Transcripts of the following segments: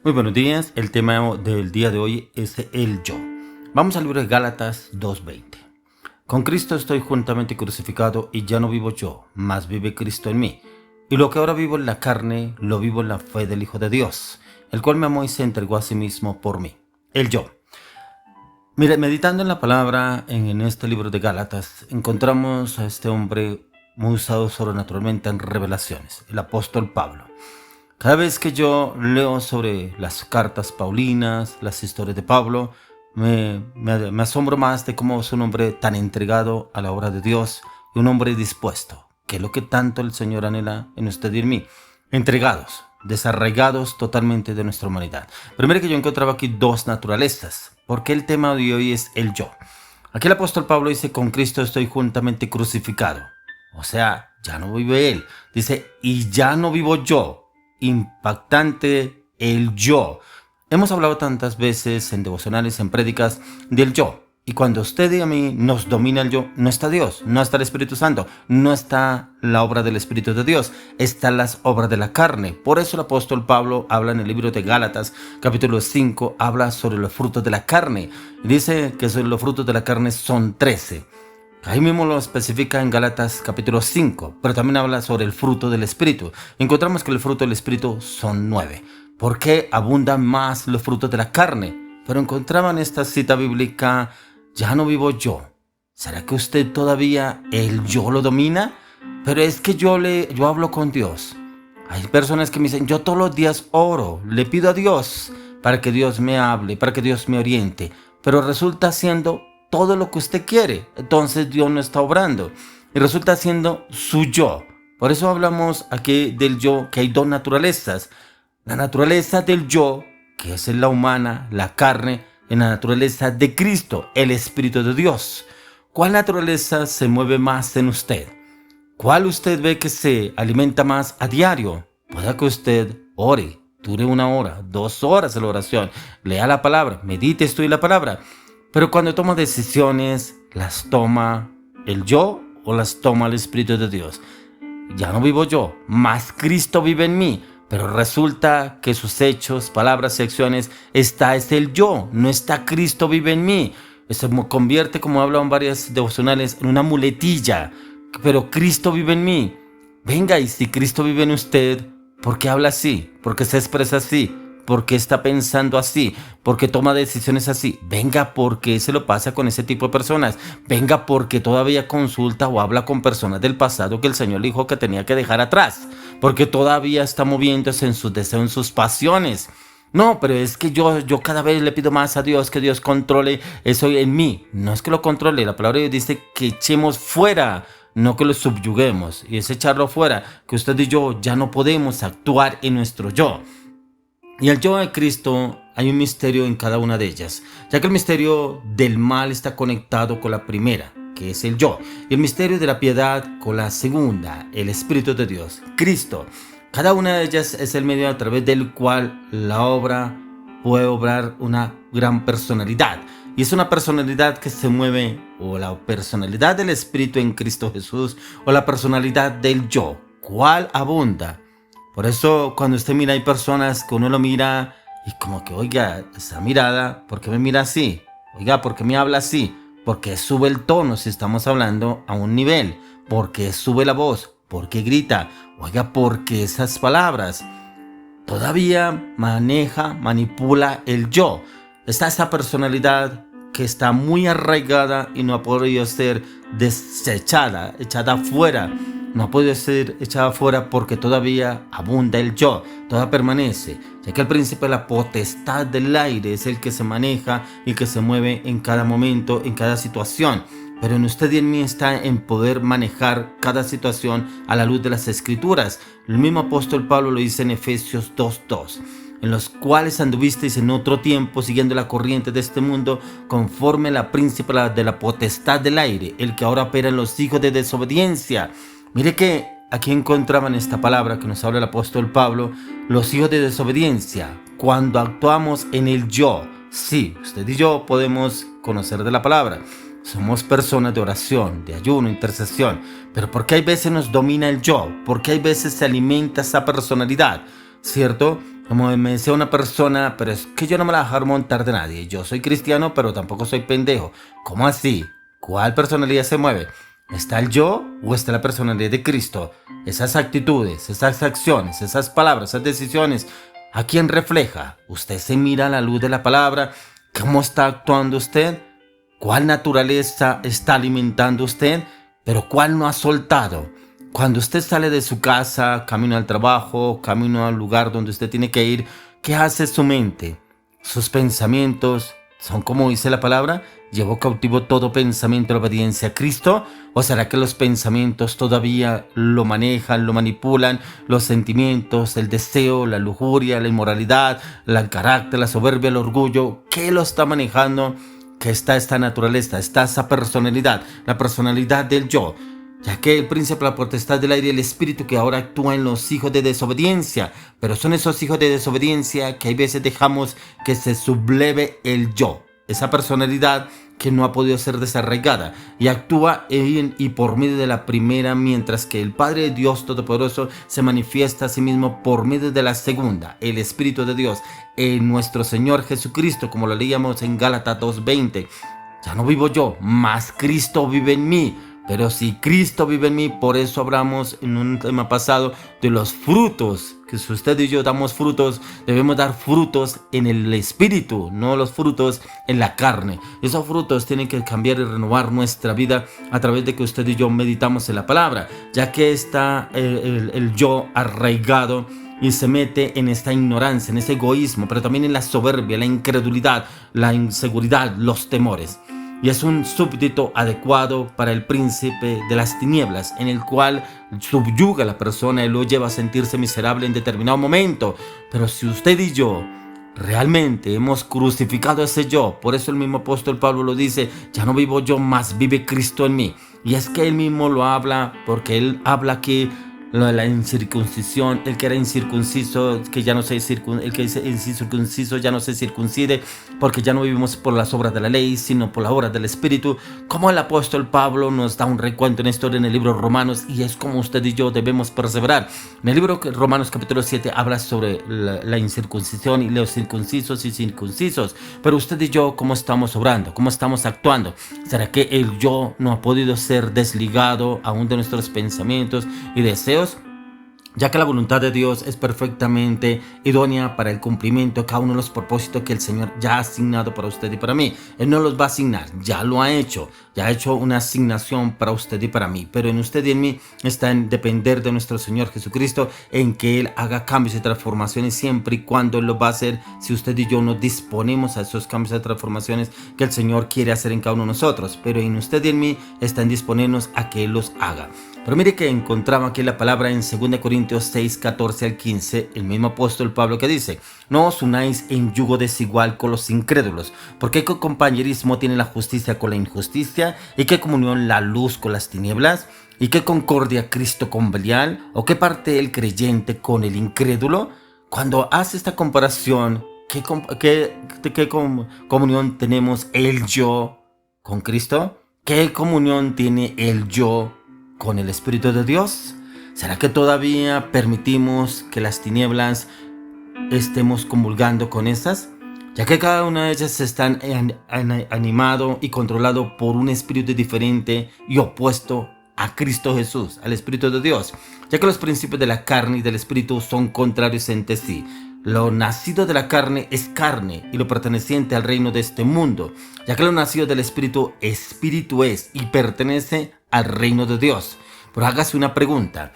Muy buenos días, el tema del día de hoy es el yo. Vamos al libro de Gálatas 2:20. Con Cristo estoy juntamente crucificado y ya no vivo yo, mas vive Cristo en mí. Y lo que ahora vivo en la carne, lo vivo en la fe del Hijo de Dios, el cual me amó y se entregó a sí mismo por mí. El yo. Mire, meditando en la palabra en este libro de Gálatas, encontramos a este hombre muy usado sobrenaturalmente en revelaciones, el apóstol Pablo. Cada vez que yo leo sobre las cartas paulinas, las historias de Pablo, me asombro más de cómo es un hombre tan entregado a la obra de Dios y un hombre dispuesto, que es lo que tanto el Señor anhela en usted y en mí. Entregados, desarraigados totalmente de nuestra humanidad. Primero que yo encontraba aquí dos naturalezas, porque el tema de hoy es el yo. Aquí el apóstol Pablo dice, con Cristo estoy juntamente crucificado. O sea, ya no vive él. Dice, y ya no vivo yo. Impactante el yo. Hemos hablado tantas veces en devocionales, en prédicas, del yo. Y cuando usted y a mí nos domina el yo, no está Dios, no está el Espíritu Santo, no está la obra del Espíritu de Dios, están las obras de la carne. Por eso el apóstol Pablo habla en el libro de Gálatas, capítulo 5, habla sobre los frutos de la carne. Y dice que los frutos de la carne son 13. Ahí mismo lo especifica en Gálatas capítulo 5, pero también habla sobre el fruto del Espíritu. Encontramos que el fruto del Espíritu son 9. ¿Por qué abundan más los frutos de la carne? Pero encontraban esta cita bíblica, ya no vivo yo. ¿Será que usted todavía el yo lo domina? Pero es que yo hablo con Dios. Hay personas que me dicen, yo todos los días oro, le pido a Dios para que Dios me hable, para que Dios me oriente. Pero resulta siendo todo lo que usted quiere, entonces Dios no está obrando y resulta siendo su yo. Por eso hablamos aquí del yo, que hay dos naturalezas: la naturaleza del yo, que es la humana, la carne, y la naturaleza de Cristo, el Espíritu de Dios. ¿Cuál naturaleza se mueve más en usted? ¿Cuál usted ve que se alimenta más a diario? Puede que usted ore, dure 1 hora, 2 horas en la oración, lea la palabra, medite, estudie la palabra. Pero cuando toma decisiones, ¿las toma el yo o las toma el Espíritu de Dios? Ya no vivo yo, más Cristo vive en mí. Pero resulta que sus hechos, palabras y acciones, es el yo, no está Cristo vive en mí. Se convierte, como hablan varias devocionales, en una muletilla. Pero Cristo vive en mí. Venga, y si Cristo vive en usted, ¿por qué habla así? ¿Por qué se expresa así? ¿Por qué está pensando así? ¿Por qué toma decisiones así? Venga, ¿por qué se lo pasa con ese tipo de personas? Venga, porque todavía consulta o habla con personas del pasado que el Señor le dijo que tenía que dejar atrás. Porque todavía está moviéndose en sus deseos, en sus pasiones. No, pero es que yo cada vez le pido más a Dios que Dios controle eso en mí. No es que lo controle, la palabra de Dios dice que echemos fuera, no que lo subyuguemos. Y es echarlo fuera, que usted y yo ya no podemos actuar en nuestro yo. Y el yo de Cristo, hay un misterio en cada una de ellas, ya que el misterio del mal está conectado con la primera, que es el yo, y el misterio de la piedad con la segunda, el Espíritu de Dios, Cristo. Cada una de ellas es el medio a través del cual la obra puede obrar una gran personalidad. Y es una personalidad que se mueve, o la personalidad del Espíritu en Cristo Jesús, o la personalidad del yo. ¿Cuál abunda? Por eso cuando usted mira, hay personas que uno lo mira y como que, oiga, esa mirada, ¿por qué me mira así? Oiga, ¿por qué me habla así? ¿Por qué sube el tono si estamos hablando a un nivel? ¿Por qué sube la voz? ¿Por qué grita? Oiga, ¿por qué esas palabras? Todavía maneja, manipula el yo. Está esa personalidad que está muy arraigada y no ha podido ser desechada, echada fuera. No ha podido ser echada fuera porque todavía abunda el yo, todavía permanece, ya que el príncipe de la potestad del aire es el que se maneja y que se mueve en cada momento, en cada situación. Pero en usted y en mí está en poder manejar cada situación a la luz de las Escrituras. El mismo apóstol Pablo lo dice en Efesios 2:2. En los cuales anduvisteis en otro tiempo siguiendo la corriente de este mundo, conforme a la príncipe de la potestad del aire, el que ahora opera en los hijos de desobediencia. Mire que aquí encontraban esta palabra que nos habla el apóstol Pablo, los hijos de desobediencia, cuando actuamos en el yo. Sí, usted y yo podemos conocer de la palabra. Somos personas de oración, de ayuno, intercesión. Pero ¿por qué hay veces nos domina el yo? ¿Por qué hay veces se alimenta esa personalidad? ¿Cierto? Como me decía una persona, pero es que yo no me la voy a dejar montar de nadie. Yo soy cristiano, pero tampoco soy pendejo. ¿Cómo así? ¿Cuál personalidad se mueve? ¿Está el yo o está la personalidad de Cristo? Esas actitudes, esas acciones, esas palabras, esas decisiones, ¿a quién refleja? ¿Usted se mira a la luz de la palabra? ¿Cómo está actuando usted? ¿Cuál naturaleza está alimentando usted? Pero ¿cuál no ha soltado? Cuando usted sale de su casa, camino al trabajo, camino al lugar donde usted tiene que ir, ¿qué hace su mente? Sus pensamientos son como dice la palabra, ¿llevó cautivo todo pensamiento a la obediencia a Cristo? ¿O será que los pensamientos todavía lo manejan, lo manipulan? Los sentimientos, el deseo, la lujuria, la inmoralidad, el carácter, la soberbia, el orgullo, ¿qué lo está manejando? Que está esta naturaleza, está esa personalidad, la personalidad del yo, ya que el príncipe, la potestad del aire y el espíritu que ahora actúa en los hijos de desobediencia, pero son esos hijos de desobediencia que hay veces dejamos que se subleve el yo, esa personalidad que no ha podido ser desarraigada y actúa en y por medio de la primera, mientras que el Padre de Dios Todopoderoso se manifiesta a sí mismo por medio de la segunda, el Espíritu de Dios, en nuestro Señor Jesucristo, como lo leíamos en Gálatas 2:20. Ya no vivo yo, mas Cristo vive en mí. Pero si Cristo vive en mí, por eso hablamos en un tema pasado de los frutos, que si usted y yo damos frutos, debemos dar frutos en el Espíritu, no los frutos en la carne. Esos frutos tienen que cambiar y renovar nuestra vida a través de que usted y yo meditamos en la palabra, ya que está el yo arraigado y se mete en esta ignorancia, en ese egoísmo, pero también en la soberbia, la incredulidad, la inseguridad, los temores. Y es un súbdito adecuado para el príncipe de las tinieblas, en el cual subyuga a la persona y lo lleva a sentirse miserable en determinado momento. Pero si usted y yo realmente hemos crucificado a ese yo, por eso el mismo apóstol Pablo lo dice, ya no vivo yo, mas vive Cristo en mí. Y es que él mismo lo habla, porque él habla aquí lo de la incircuncisión, el que era incircunciso, que ya no se el que es incircunciso ya no se circuncide, porque ya no vivimos por las obras de la ley, sino por las obras del Espíritu, como el apóstol Pablo nos da un recuento en la historia en el libro Romanos, y es como usted y yo debemos perseverar. En el libro Romanos capítulo 7 habla sobre la incircuncisión y los circuncisos y circuncisos, pero usted y yo, ¿cómo estamos obrando? ¿Cómo estamos actuando? ¿Será que el yo no ha podido ser desligado aún de nuestros pensamientos y deseos? Ya que la voluntad de Dios es perfectamente idónea para el cumplimiento de cada uno de los propósitos que el Señor ya ha asignado para usted y para mí. Él no los va a asignar, ya lo ha hecho una asignación para usted y para mí, pero en usted y en mí está en depender de nuestro Señor Jesucristo, en que Él haga cambios y transformaciones siempre y cuando Él lo va a hacer, si usted y yo nos disponemos a esos cambios y transformaciones que el Señor quiere hacer en cada uno de nosotros, pero en usted y en mí está en disponernos a que Él los haga. Pero mire que encontraba aquí la palabra en 2 Corintios 6, 14 al 15, el mismo apóstol Pablo que dice, no os unáis en yugo desigual con los incrédulos, porque ¿qué compañerismo tiene la justicia con la injusticia? ¿Y qué comunión la luz con las tinieblas? ¿Y qué concordia Cristo con Belial? ¿O qué parte el creyente con el incrédulo? Cuando hace esta comparación, ¿qué comunión tenemos el yo con Cristo? ¿Qué comunión tiene el yo con el Espíritu de Dios? ¿Será que todavía permitimos que las tinieblas estemos comulgando con esas? Ya que cada una de ellas están animado y controlado por un espíritu diferente y opuesto a Cristo Jesús, al Espíritu de Dios, ya que los principios de la carne y del Espíritu son contrarios entre sí. Lo nacido de la carne es carne y lo perteneciente al reino de este mundo, ya que lo nacido del Espíritu, Espíritu es y pertenece al reino de Dios. Pero hágase una pregunta,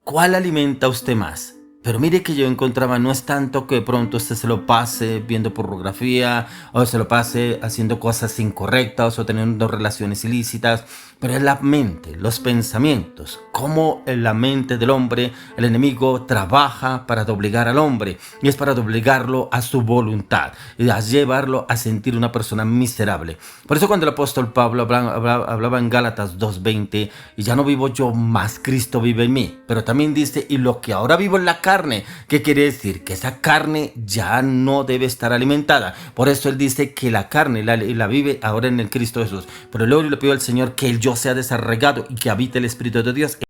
¿cuál alimenta usted más? Pero mire que yo encontraba, no es tanto que de pronto usted se lo pase viendo pornografía o se lo pase haciendo cosas incorrectas o teniendo relaciones ilícitas, pero es la mente, los pensamientos, cómo en la mente del hombre el enemigo trabaja para doblegar al hombre, y es para doblegarlo a su voluntad y a llevarlo a sentir una persona miserable. Por eso cuando el apóstol Pablo hablaba en Gálatas 2:20, y ya no vivo yo, mas Cristo vive en mí, pero también dice, y lo que ahora vivo en la carne, ¿qué quiere decir? Que esa carne ya no debe estar alimentada. Por eso él dice que la carne la vive ahora en el Cristo Jesús. Pero luego le pido al Señor que el yo sea desarraigado y que habite el Espíritu de Dios